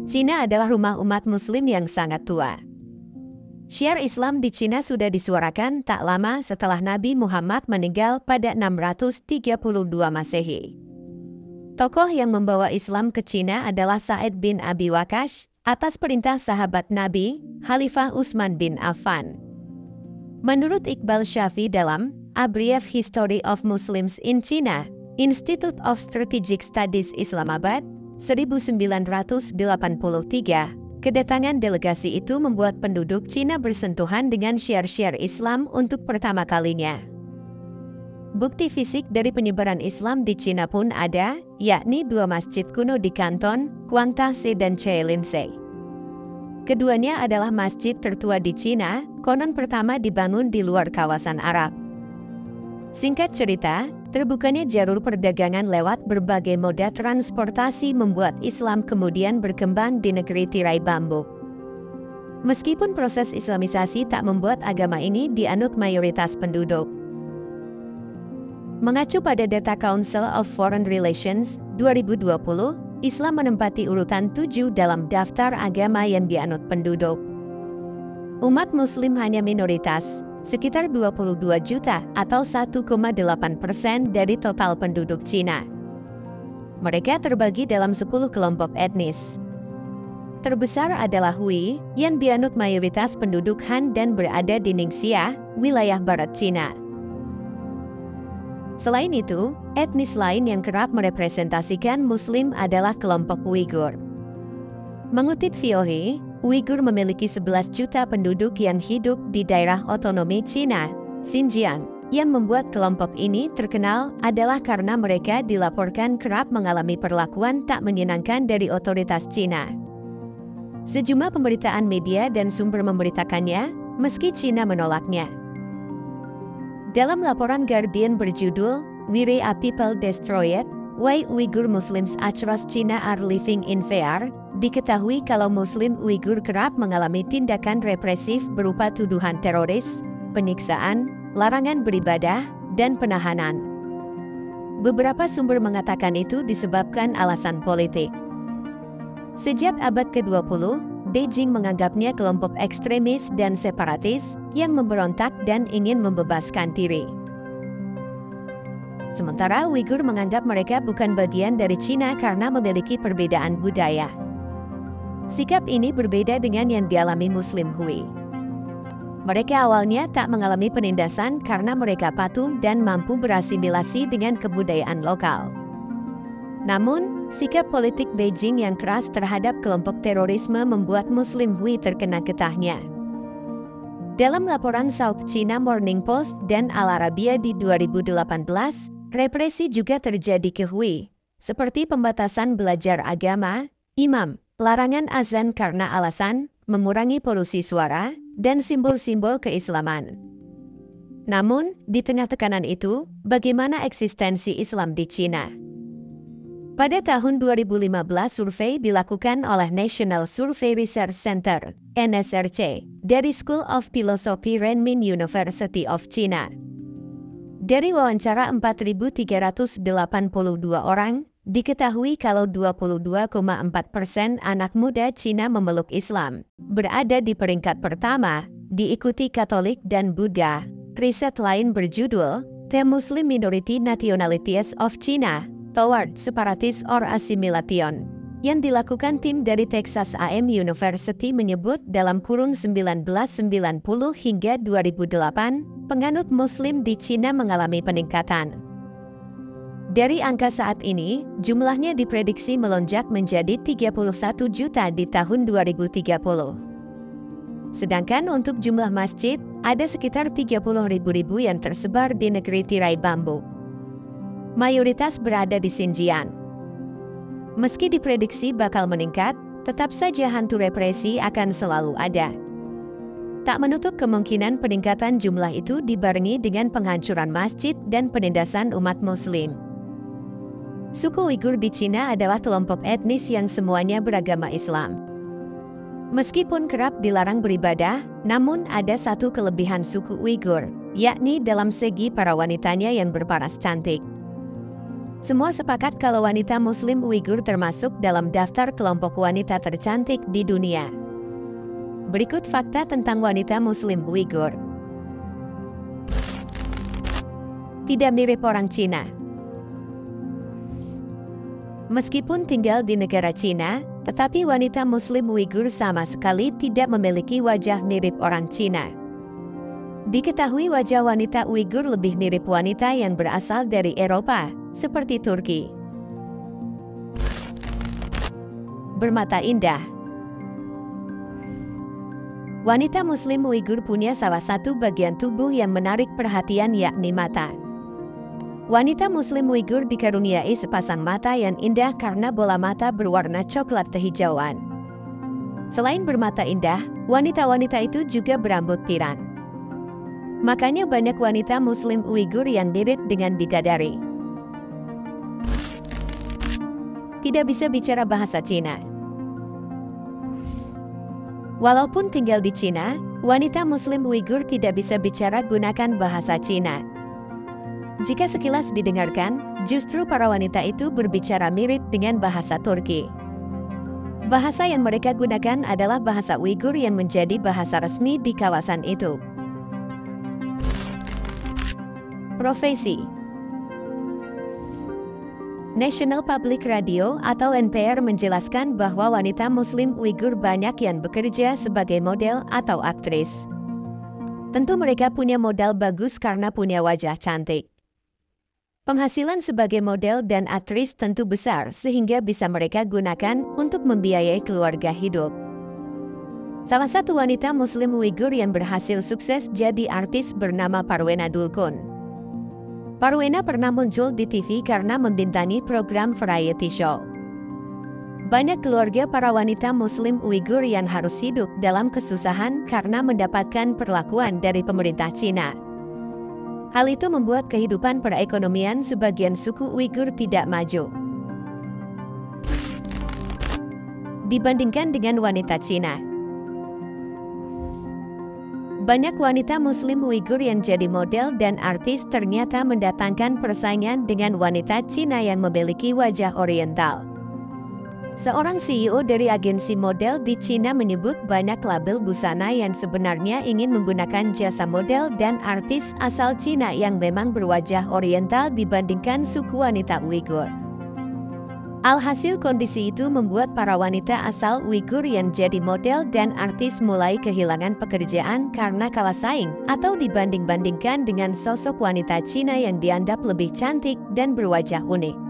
Cina adalah rumah umat Muslim yang sangat tua. Syiar Islam di Cina sudah disuarakan tak lama setelah Nabi Muhammad meninggal pada 632 Masehi. Tokoh yang membawa Islam ke Cina adalah Sa'id bin Abi Waqqas atas perintah sahabat Nabi, Khalifah Utsman bin Affan. Menurut Iqbal Shafii dalam A Brief History of Muslims in China, Institute of Strategic Studies Islamabad, 1983, kedatangan delegasi itu membuat penduduk Cina bersentuhan dengan syiar-syiar Islam untuk pertama kalinya. Bukti fisik dari penyebaran Islam di Cina pun ada, yakni dua masjid kuno di Kanton, Quantace dan Chailinsei. Keduanya adalah masjid tertua di Cina, konon pertama dibangun di luar kawasan Arab. Singkat cerita, terbukanya jalur perdagangan lewat berbagai moda transportasi membuat Islam kemudian berkembang di negeri tirai bambu. Meskipun proses Islamisasi tak membuat agama ini dianut mayoritas penduduk. Mengacu pada data Council of Foreign Relations 2020, Islam menempati urutan 7 dalam daftar agama yang dianut penduduk. Umat Muslim hanya minoritas, sekitar 22 juta atau 1,8% dari total penduduk Cina. Mereka terbagi dalam 10 kelompok etnis. Terbesar adalah Hui, yang dianut mayoritas penduduk Han dan berada di Ningxia, wilayah barat Cina. Selain itu, etnis lain yang kerap merepresentasikan Muslim adalah kelompok Uighur. Mengutip VOA, Uighur memiliki 11 juta penduduk yang hidup di daerah otonomi Cina, Xinjiang. Yang membuat kelompok ini terkenal adalah karena mereka dilaporkan kerap mengalami perlakuan tak menyenangkan dari otoritas Cina. Sejumlah pemberitaan media dan sumber memberitakannya, meski Cina menolaknya. Dalam laporan Guardian berjudul "Why a People Destroyed? Why Uyghur Muslims Across China Are Living in Fear", diketahui kalau Muslim Uighur kerap mengalami tindakan represif berupa tuduhan teroris, penyiksaan, larangan beribadah, dan penahanan. Beberapa sumber mengatakan itu disebabkan alasan politik. Sejak abad ke-20, Beijing menganggapnya kelompok ekstremis dan separatis yang memberontak dan ingin membebaskan diri. Sementara Uighur menganggap mereka bukan bagian dari Cina karena memiliki perbedaan budaya. Sikap ini berbeda dengan yang dialami Muslim Hui. Mereka awalnya tak mengalami penindasan karena mereka patuh dan mampu berasimilasi dengan kebudayaan lokal. Namun, sikap politik Beijing yang keras terhadap kelompok terorisme membuat Muslim Hui terkena getahnya. Dalam laporan South China Morning Post dan Al Arabiya di 2018, represi juga terjadi ke Hui, seperti pembatasan belajar agama, imam, larangan azan karena alasan mengurangi polusi suara, dan simbol-simbol keislaman. Namun, di tengah tekanan itu, bagaimana eksistensi Islam di Cina? Pada tahun 2015, survei dilakukan oleh National Survey Research Center, NSRC, dari School of Philosophy Renmin University of China. Dari wawancara 4.382 orang, diketahui kalau 22,4% anak muda Cina memeluk Islam, berada di peringkat pertama, diikuti Katolik dan Buddha. Riset lain berjudul The Muslim Minority Nationalities of China Toward Separatist or Assimilation, yang dilakukan tim dari Texas A&M University menyebut dalam kurun 1990 hingga 2008, penganut Muslim di Cina mengalami peningkatan. Dari angka saat ini, jumlahnya diprediksi melonjak menjadi 31 juta di tahun 2030. Sedangkan untuk jumlah masjid, ada sekitar 30.000 yang tersebar di negeri tirai bambu. Mayoritas berada di Xinjiang. Meski diprediksi bakal meningkat, tetap saja hantu represi akan selalu ada. Tak menutup kemungkinan peningkatan jumlah itu dibarengi dengan penghancuran masjid dan penindasan umat Muslim. Suku Uighur di Cina adalah kelompok etnis yang semuanya beragama Islam. Meskipun kerap dilarang beribadah, namun ada satu kelebihan suku Uighur, yakni dalam segi para wanitanya yang berparas cantik. Semua sepakat kalau wanita Muslim Uighur termasuk dalam daftar kelompok wanita tercantik di dunia. Berikut fakta tentang wanita Muslim Uighur. Tidak mirip orang Cina. Meskipun tinggal di negara Cina, tetapi wanita Muslim Uighur sama sekali tidak memiliki wajah mirip orang Cina. Diketahui wajah wanita Uighur lebih mirip wanita yang berasal dari Eropa, seperti Turki. Bermata indah. Wanita Muslim Uighur punya salah satu bagian tubuh yang menarik perhatian, yakni mata. Wanita Muslim Uighur dikaruniai sepasang mata yang indah karena bola mata berwarna coklat kehijauan. Selain bermata indah, wanita-wanita itu juga berambut pirang. Makanya banyak wanita Muslim Uighur yang mirip dengan bidadari. Tidak bisa bicara bahasa Cina. Walaupun tinggal di Cina, wanita Muslim Uighur tidak bisa bicara gunakan bahasa Cina. Jika sekilas didengarkan, justru para wanita itu berbicara mirip dengan bahasa Turki. Bahasa yang mereka gunakan adalah bahasa Uighur yang menjadi bahasa resmi di kawasan itu. Profesi. National Public Radio atau NPR menjelaskan bahwa wanita Muslim Uighur banyak yang bekerja sebagai model atau aktris. Tentu mereka punya modal bagus karena punya wajah cantik. Penghasilan sebagai model dan aktris tentu besar sehingga bisa mereka gunakan untuk membiayai keluarga hidup. Salah satu wanita Muslim Uighur yang berhasil sukses jadi artis bernama Parwena Dulkun. Parwena pernah muncul di TV karena membintangi program variety show. Banyak keluarga para wanita Muslim Uighur yang harus hidup dalam kesusahan karena mendapatkan perlakuan dari pemerintah Cina. Hal itu membuat kehidupan perekonomian sebagian suku Uighur tidak maju. Dibandingkan dengan wanita Cina, banyak wanita Muslim Uighur yang jadi model dan artis ternyata mendatangkan persaingan dengan wanita Cina yang memiliki wajah oriental. Seorang CEO dari agensi model di Cina menyebut banyak label busana yang sebenarnya ingin menggunakan jasa model dan artis asal Cina yang memang berwajah oriental dibandingkan suku wanita Uighur. Alhasil kondisi itu membuat para wanita asal Uighur yang jadi model dan artis mulai kehilangan pekerjaan karena kalah saing atau dibanding-bandingkan dengan sosok wanita Cina yang dianggap lebih cantik dan berwajah unik.